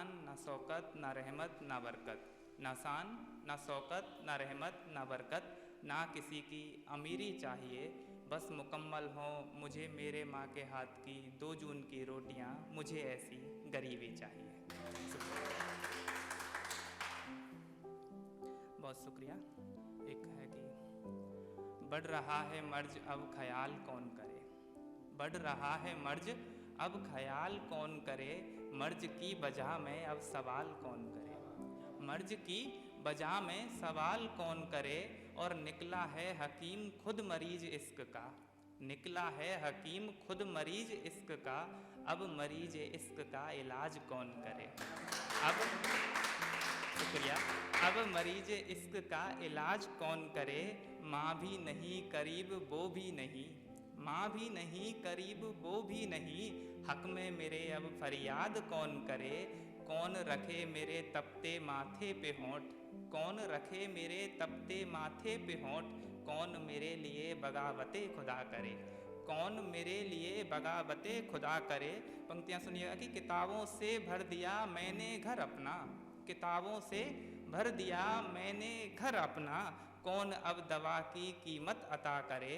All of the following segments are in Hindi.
शान ना शौकत ना रहमत ना बरकत, ना शान ना शौकत ना रहमत ना बरकत, ना किसी की अमीरी चाहिए, बस मुकम्मल हो मुझे मेरे माँ के हाथ की 2 जून की रोटियाँ, मुझे ऐसी गरीबी चाहिए। बहुत शुक्रिया। एक है कि बढ़ रहा है मर्ज अब ख्याल कौन करे, बढ़ रहा है मर्ज अब ख्याल कौन करे, मर्ज की बजा में अब सवाल कौन करे, मर्ज की बजा में सवाल कौन करे, और निकला है हकीम खुद मरीज इश्क का, निकला है हकीम खुद मरीज इश्क का, अब मरीज इश्क का इलाज कौन करे। अब शुक्रिया। अब मरीज इश्क का इलाज कौन करे, माँ भी नहीं करीब वो भी नहीं, माँ भी नहीं करीब वो भी नहीं, हक में मेरे अब फरियाद कौन करे, कौन रखे मेरे तपते माथे पे होंठ, कौन रखे मेरे तपते माथे पे होंठ, कौन मेरे लिए बगावते खुदा करे, कौन मेरे लिए बगावते खुदा करे। पंक्तियाँ सुनिएगा कि किताबों से भर दिया मैंने घर अपना, किताबों से भर दिया मैंने घर अपना, कौन अब दवा की कीमत अता करे,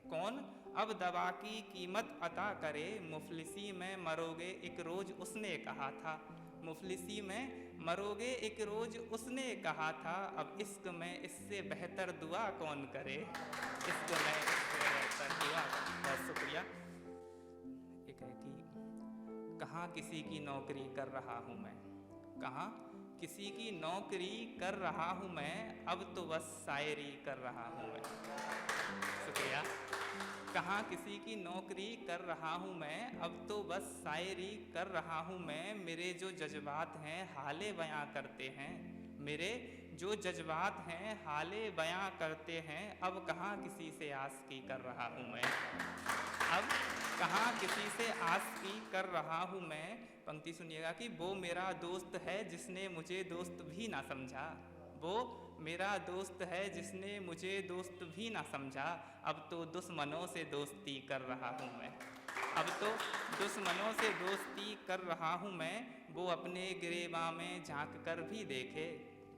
कौन अब दवा की कीमत अता करे, मुफलिसी में मरोगे एक रोज उसने कहा था, मुफलिसी में मरोगे एक रोज उसने कहा था, अब इश्क में इससे बेहतर दुआ कौन करे, इश्क में इससे बेहतर दुआ। बहुत शुक्रिया। एक है कि कहाँ किसी की नौकरी कर रहा हूँ मैं, कहाँ किसी की नौकरी कर रहा हूँ मैं, अब तो बस शायरी कर रहा हूँ मैं। शुक्रिया। कहाँ किसी की नौकरी कर रहा हूँ मैं, अब तो बस शायरी कर रहा हूँ मैं, मेरे जो जज्बात हैं हाले बयां करते हैं, मेरे जो जज्बात हैं हाले बयां करते हैं, अब कहाँ किसी से आशिकी कर रहा हूँ मैं, अब कहाँ किसी से आशिकी कर रहा हूँ मैं। पंक्ति सुनिएगा कि वो मेरा दोस्त है जिसने मुझे दोस्त भी ना समझा, वो मेरा दोस्त है जिसने मुझे दोस्त भी ना समझा, अब तो दुश्मनों से दोस्ती कर रहा हूँ मैं, अब तो दुश्मनों से दोस्ती कर रहा हूँ मैं, वो अपने गिरेबां में झांक कर भी देखे,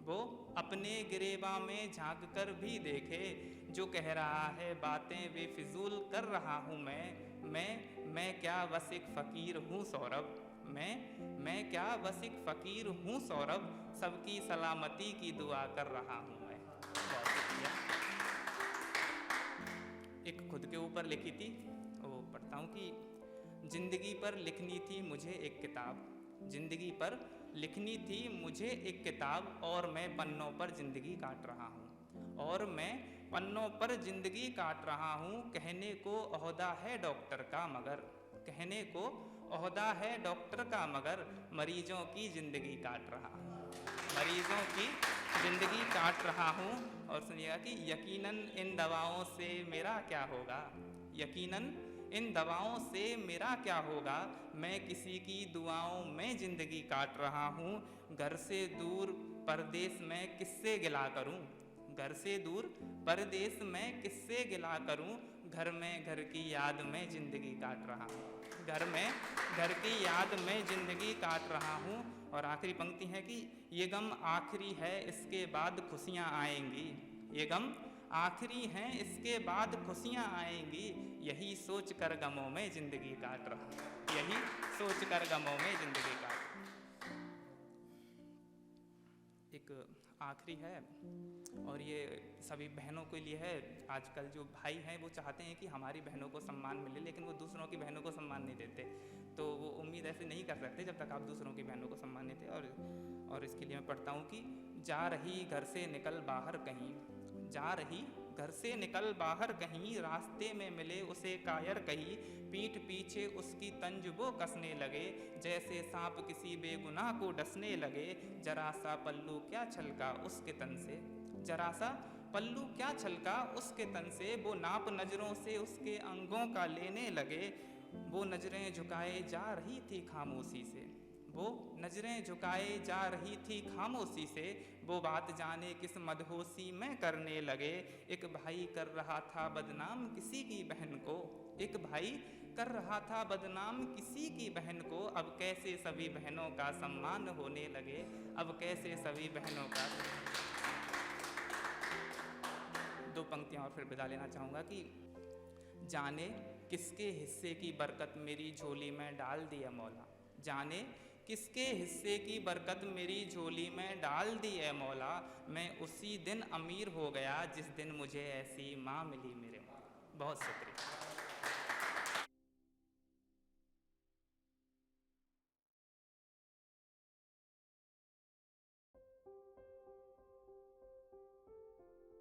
वो अपने गिरेबां में झांक कर भी देखे, जो कह रहा है बातें बेफिजूल कर रहा हूँ मैं क्या बस एक फ़कीर हूँ सौरभ, मैं क्या बस एक फ़कीर हूँ सौरभ, सबकी सलामती की दुआ कर रहा हूँ मैं। बहुत शुक्रिया। एक खुद के ऊपर लिखी थी, वो पढ़ता हूँ कि ज़िंदगी पर लिखनी थी मुझे एक किताब, ज़िंदगी पर लिखनी थी मुझे एक किताब, और मैं पन्नों पर ज़िंदगी काट रहा हूँ, और मैं पन्नों पर ज़िंदगी काट रहा हूँ, कहने को ओहदा है डॉक्टर का मगर, कहने को ओहदा है डॉक्टर का मगर, मरीजों की ज़िंदगी काट रहा हूँ, मरीजों की ज़िंदगी काट रहा हूँ। और सुनिएगा कि यकीनन इन दवाओं से मेरा क्या होगा, यकीनन इन दवाओं से मेरा क्या होगा, मैं किसी की दुआओं में ज़िंदगी काट रहा हूँ, घर से दूर परदेश में किससे गिला करूँ, घर से दूर परदेश में किससे गिला करूँ, घर में घर की याद में ज़िंदगी काट रहा हूँ, घर में घर की याद में ज़िंदगी काट रहा हूँ। और आखिरी पंक्ति है कि ये गम आखिरी है इसके बाद खुशियाँ आएंगी, ये गम आखिरी हैं इसके बाद खुशियाँ आएंगी, यही सोच कर गमों में ज़िंदगी काट रहा हूँ, यही सोच कर गमों में ज़िंदगी काट। एक आखिरी है और ये सभी बहनों के लिए है। आजकल जो भाई हैं वो चाहते हैं कि हमारी बहनों को सम्मान मिले, लेकिन वो दूसरों की बहनों को सम्मान नहीं देते, तो वो उम्मीद ऐसे नहीं कर सकते जब तक आप दूसरों की बहनों को सम्मान नहीं देते। और इसके लिए मैं पढ़ता हूँ कि जा रही घर से निकल बाहर कहीं, जा रही घर से निकल बाहर कहीं, रास्ते में मिले उसे कायर कहीं, पीठ पीछे उसकी तंज वो कसने लगे, जैसे सांप किसी बेगुनाह को डसने लगे, जरा सा पल्लू क्या छलका उसके तन से, जरा सा पल्लू क्या छलका उसके तन से, वो नाप नजरों से उसके अंगों का लेने लगे, वो नजरें झुकाए जा रही थी खामोशी से, वो नजरें झुकाए जा रही थी खामोशी से, वो बात जाने किस मदहोशी में करने लगे, एक भाई कर रहा था बदनाम किसी की बहन को, एक भाई कर रहा था बदनाम किसी की बहन को, अब कैसे सभी बहनों का सम्मान होने लगे, अब कैसे सभी बहनों का। दो पंक्तियां और फिर विदा लेना चाहूँगा कि जाने किसके हिस्से की बरकत मेरी झोली में डाल दी है मौला, जाने किसके हिस्से की बरकत मेरी झोली में डाल दी है मौला, मैं उसी दिन अमीर हो गया जिस दिन मुझे ऐसी माँ मिली मेरे मौला। बहुत शुक्रिया।